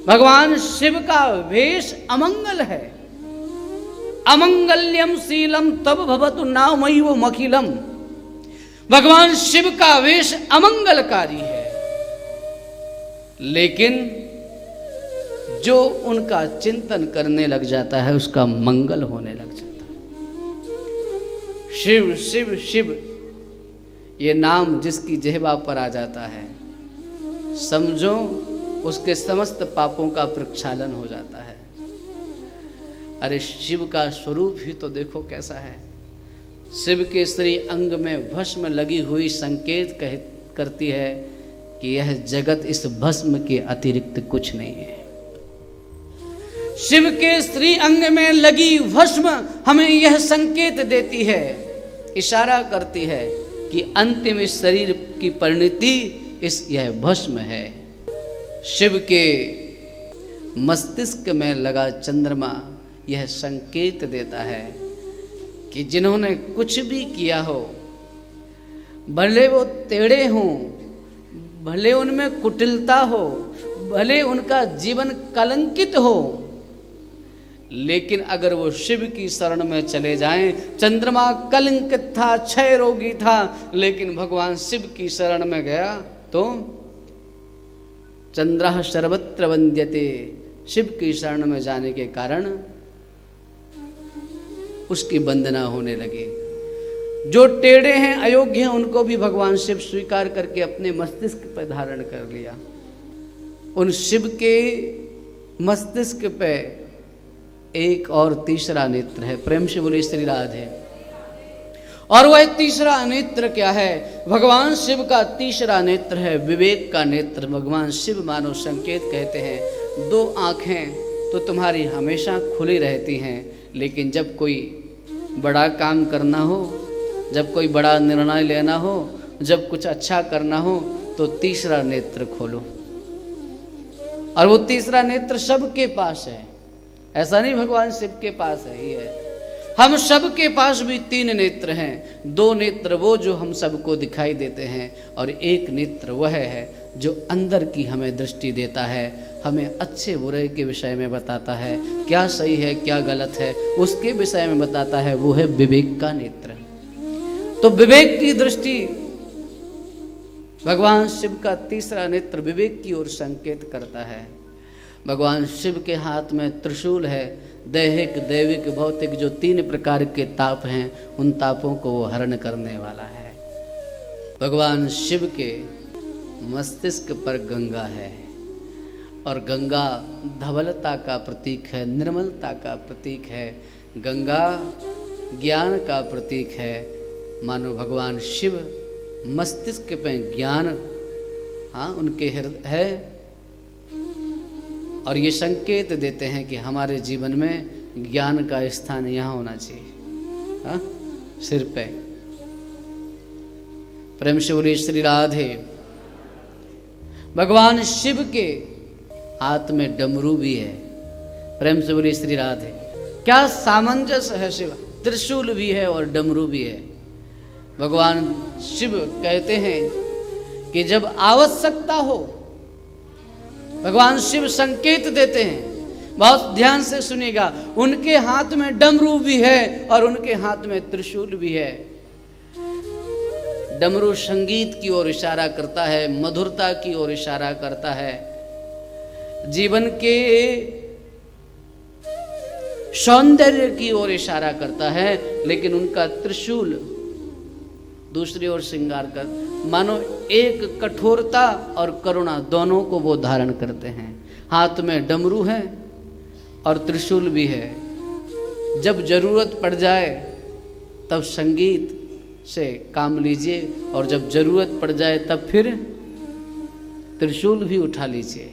भगवान शिव का वेश अमंगल है। अमंगल्यम शीलम तब भवतु नामैव मखिलम। भगवान शिव का वेश अमंगलकारी है, लेकिन जो उनका चिंतन करने लग जाता है उसका मंगल होने लग जाता है। शिव शिव शिव ये नाम जिसकी जिह्वा पर आ जाता है, समझो उसके समस्त पापों का प्रक्षालन हो जाता है। अरे शिव का स्वरूप ही तो देखो कैसा है। शिव के श्री अंग में भस्म लगी हुई संकेत करती है कि यह जगत इस भस्म के अतिरिक्त कुछ नहीं है। शिव के श्री अंग में लगी भस्म हमें यह संकेत देती है, इशारा करती है कि अंतिम इस शरीर की परिणति यह भस्म है। शिव के मस्तिष्क में लगा चंद्रमा यह संकेत देता है कि जिन्होंने कुछ भी किया हो, भले वो टेढ़े हों, भले उनमें कुटिलता हो, भले उनका जीवन कलंकित हो, लेकिन अगर वो शिव की शरण में चले जाएं, चंद्रमा कलंकित था, क्षय रोगी था, लेकिन भगवान शिव की शरण में गया तो चंद्रः सर्वत्र वंद्यते। शिव की शरण में जाने के कारण उसकी वंदना होने लगी। जो टेढ़े हैं, अयोग्य हैं, उनको भी भगवान शिव स्वीकार करके अपने मस्तिष्क पर धारण कर लिया। उन शिव के मस्तिष्क पे एक और तीसरा नेत्र है। प्रेम से बोले श्री राधे। और वह तीसरा नेत्र क्या है? भगवान शिव का तीसरा नेत्र है विवेक का नेत्र। भगवान शिव मानो संकेत कहते हैं, दो आंखें तो तुम्हारी हमेशा खुली रहती हैं, लेकिन जब कोई बड़ा काम करना हो, जब कोई बड़ा निर्णय लेना हो, जब कुछ अच्छा करना हो, तो तीसरा नेत्र खोलो। और वो तीसरा नेत्र सबके पास है, ऐसा नहीं भगवान शिव के पास है ही है। हम सब के पास भी तीन नेत्र हैं। दो नेत्र वो जो हम सबको दिखाई देते हैं, और एक नेत्र वह है जो अंदर की हमें दृष्टि देता है, हमें अच्छे बुरे के विषय में बताता है, क्या सही है क्या गलत है उसके विषय में बताता है, वो है विवेक का नेत्र। तो विवेक की दृष्टि, भगवान शिव का तीसरा नेत्र विवेक की ओर संकेत करता है। भगवान शिव के हाथ में त्रिशूल है। दैहिक, दैविक, भौतिक जो तीन प्रकार के ताप हैं, उन तापों को वो हरण करने वाला है। भगवान शिव के मस्तिष्क पर गंगा है, और गंगा धवलता का प्रतीक है, निर्मलता का प्रतीक है। गंगा ज्ञान का प्रतीक है। मानो भगवान शिव मस्तिष्क पे ज्ञान उनके हृदय है, और ये संकेत देते हैं कि हमारे जीवन में ज्ञान का स्थान यहाँ होना चाहिए, सिर पे। प्रेम से बोलिए श्री राधे। भगवान शिव के हाथ में डमरू भी है। प्रेम से बोलिए श्री राधे। क्या सामंजस्य है! शिव त्रिशूल भी है और डमरू भी है। भगवान शिव कहते हैं कि जब आवश्यकता हो, भगवान शिव संकेत देते हैं। बहुत ध्यान से सुनिएगा। उनके हाथ में डमरू भी है और उनके हाथ में त्रिशूल भी है। डमरू संगीत की ओर इशारा करता है, मधुरता की ओर इशारा करता है, जीवन के सौंदर्य की ओर इशारा करता है। लेकिन उनका त्रिशूल दूसरी ओर श्रृंगार कर, मानो एक कठोरता और करुणा दोनों को वो धारण करते हैं। हाथ में डमरू है और त्रिशूल भी है। जब जरूरत पड़ जाए तब संगीत से काम लीजिए, और जब जरूरत पड़ जाए तब फिर त्रिशूल भी उठा लीजिए।